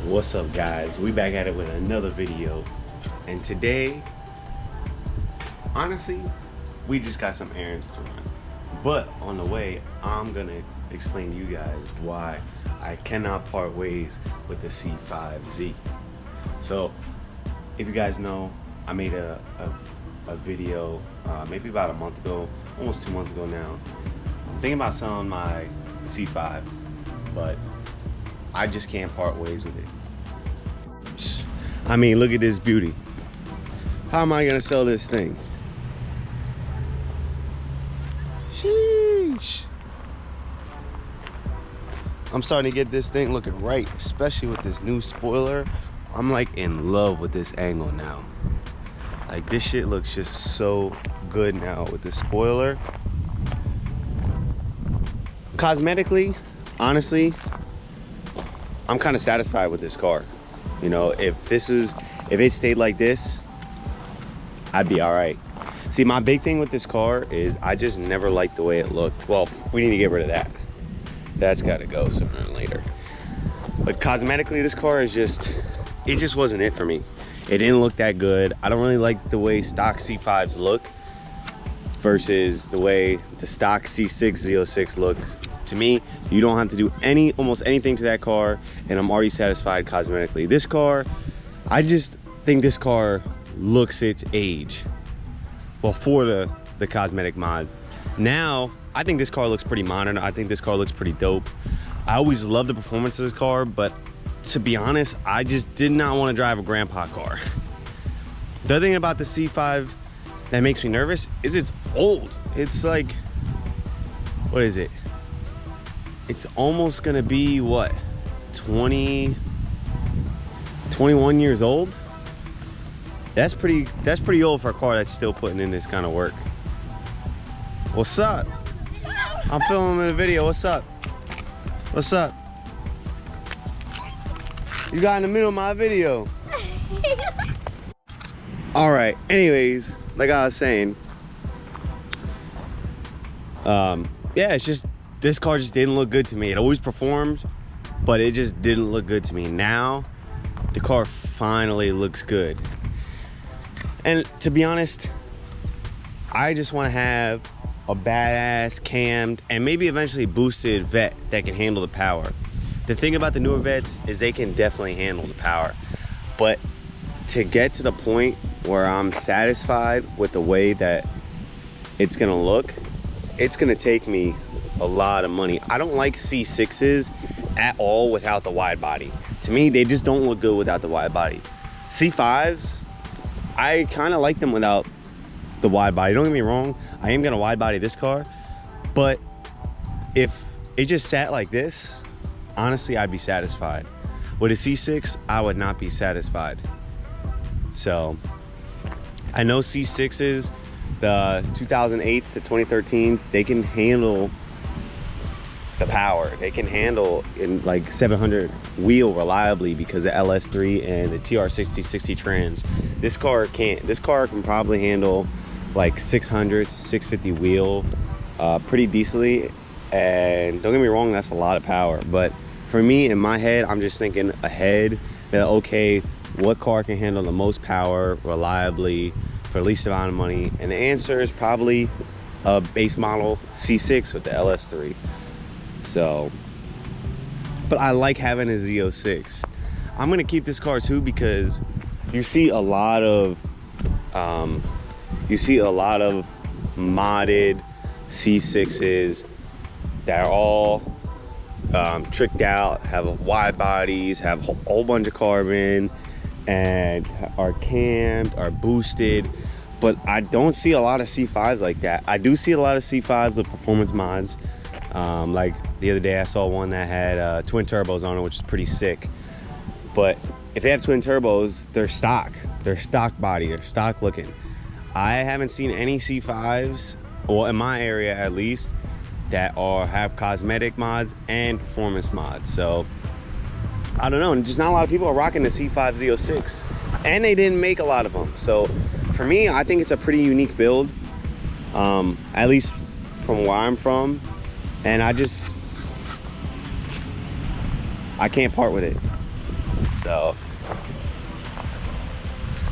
What's up, guys? We back at it with another video, and today honestly we just got some errands to run, but on the way I'm gonna explain to you guys why I cannot part ways with the C5Z. So if you guys know, I made a video maybe about a month ago, almost 2 months ago now. I'm thinking about selling my C5, but I just can't part ways with it. I mean, look at this beauty. How am I gonna sell this thing? Sheesh. I'm starting to get this thing looking right, especially with this new spoiler. I'm like in love with this angle now. Like, this shit looks just so good now with the spoiler. Cosmetically, honestly, I'm kind of satisfied with this car. You know, if it stayed like this, I'd be all right. See, my big thing with this car is I just never liked the way it looked. Well, we need to get rid of that. That's got to go sooner or later. But cosmetically, this car is it just wasn't it for me. It didn't look that good. I don't really like the way stock C5s look versus the way the stock C6 Z06 looks. To me, you don't have to do almost anything to that car, and I'm already satisfied cosmetically. This car, I just think this car looks its age. Well, for the cosmetic mods. Now, I think this car looks pretty modern. I think this car looks pretty dope. I always loved the performance of this car, but to be honest, I just did not want to drive a grandpa car. The other thing about the C5 that makes me nervous is it's old. It's like, what is it? It's almost gonna be what, 21 years old? That's pretty old for a car that's still putting in this kind of work. What's up? I'm filming a video. What's up? What's up? You got in the middle of my video. All right, anyways, like I was saying, yeah, it's just, this car just didn't look good to me. It always performed, but it just didn't look good to me. Now, the car finally looks good. And to be honest, I just want to have a badass cammed and maybe eventually boosted Vette that can handle the power. The thing about the newer Vettes is they can definitely handle the power. But to get to the point where I'm satisfied with the way that it's gonna look, it's gonna take me a lot of money. I don't like C6s at all without the wide body. To me, they just don't look good without the wide body. C5s, I kind of like them without the wide body. Don't get me wrong, I am gonna wide body this car, but if it just sat like this, honestly, I'd be satisfied. With a C6, I would not be satisfied. So, I know C6s, the 2008s to 2013s, they can handle the power. They can handle in like 700 wheel reliably because of LS3 and the TR60 trans. This car can't. This car can probably handle like 600 to 650 wheel pretty decently. And don't get me wrong, that's a lot of power. But for me, in my head, I'm just thinking ahead that, okay, what car can handle the most power reliably for the least amount of money? And the answer is probably a base model C6 with the LS3. So, but I like having a Z06. I'm gonna keep this car too because you see a lot of modded C6s that are all tricked out, have wide bodies, have a whole bunch of carbon, and are cammed, are boosted. But I don't see a lot of C5s like that. I do see a lot of C5s with performance mods. Like the other day I saw one that had twin turbos on it, which is pretty sick. But if they have twin turbos, they're stock body, they're stock looking. I haven't seen any C5s, well, in my area at least, that have cosmetic mods and performance mods. So I don't know, and just not a lot of people are rocking the C5 Z06, and they didn't make a lot of them. So for me, I think it's a pretty unique build, at least from where I'm from, and I can't part with it. So So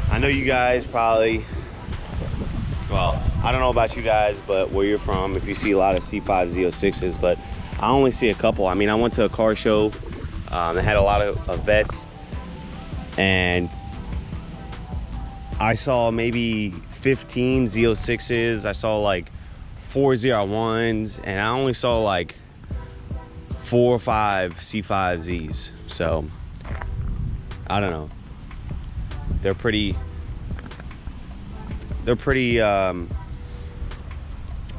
I know you guys probably, well, I don't know about you guys, but where you're from, if you see a lot of C5 Z06s, but I only see a couple. I mean, I went to a car show that had a lot of vets, and I saw maybe 15 Z06s. I saw like 4 Z01s, and I only saw like 4 or 5 C5Zs. So I don't know. They're pretty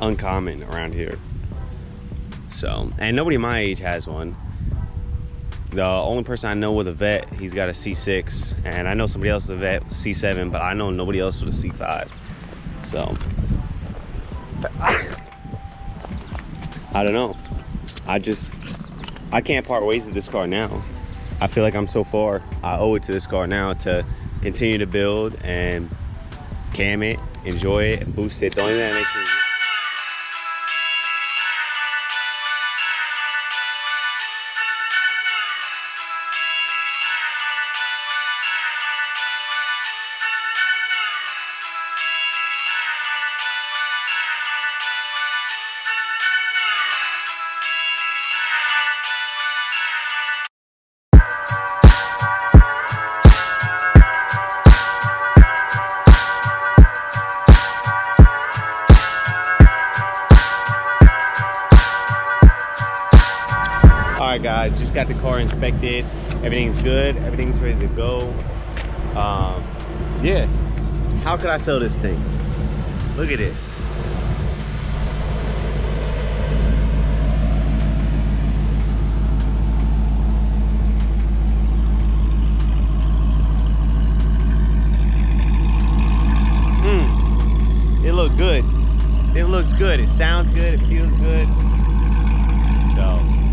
uncommon around here. So, and nobody my age has one. The only person I know with a vet, he's got a C6, and I know somebody else with a vet, C7, but I know nobody else with a C5. So I don't know. I can't part ways with this car now. I feel like I'm so far. I owe it to this car now to continue to build and cam it, enjoy it, and boost it. The only thing that makes me Alright guys, just got the car inspected. Everything's good, everything's ready to go. Yeah, how could I sell this thing? Look at this. It looked good. It looks good, it sounds good, it feels good. So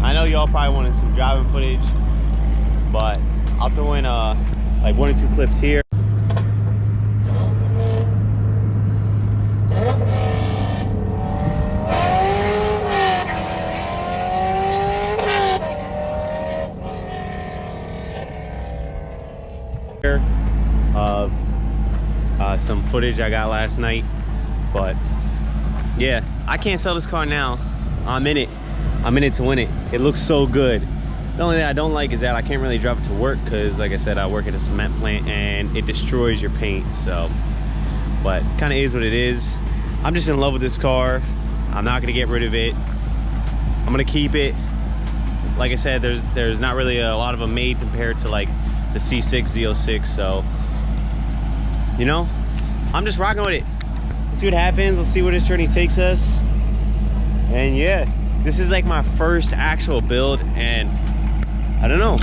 I know y'all probably wanted some driving footage, but I'll throw in like 1 or 2 clips here. Of some footage I got last night, but yeah, I can't sell this car now. I'm in it to win it. It looks so good. The only thing I don't like is that I can't really drive it to work because, like I said, I work at a cement plant and it destroys your paint. So, but kind of is what it is. I'm just in love with this car. I'm not gonna get rid of it. I'm gonna keep it. Like I said, there's not really a lot of them made compared to like the C6 Z06. So, you know, I'm just rocking with it. Let's see what happens. We'll see where this journey takes us. And yeah, this is like my first actual build, and I don't know,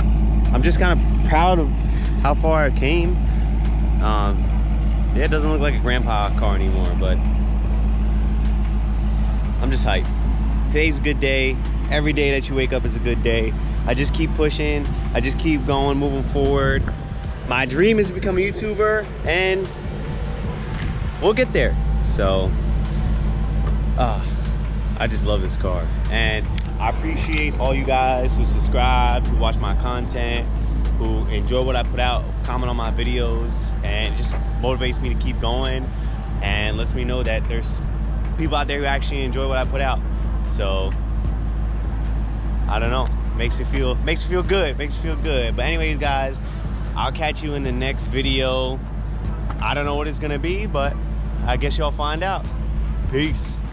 I'm just kind of proud of how far I came. Yeah, it doesn't look like a grandpa car anymore, but I'm just hyped. Today's a good day. Every day that you wake up is a good day. I just keep pushing, I just keep going, moving forward. My dream is to become a YouTuber, and we'll get there. So I just love this car, and I appreciate all you guys who subscribe, who watch my content, who enjoy what I put out, comment on my videos, and just motivates me to keep going and lets me know that there's people out there who actually enjoy what I put out. So I don't know, makes me feel good, But anyways guys, I'll catch you in the next video. I don't know what it's gonna be, but I guess y'all find out. Peace.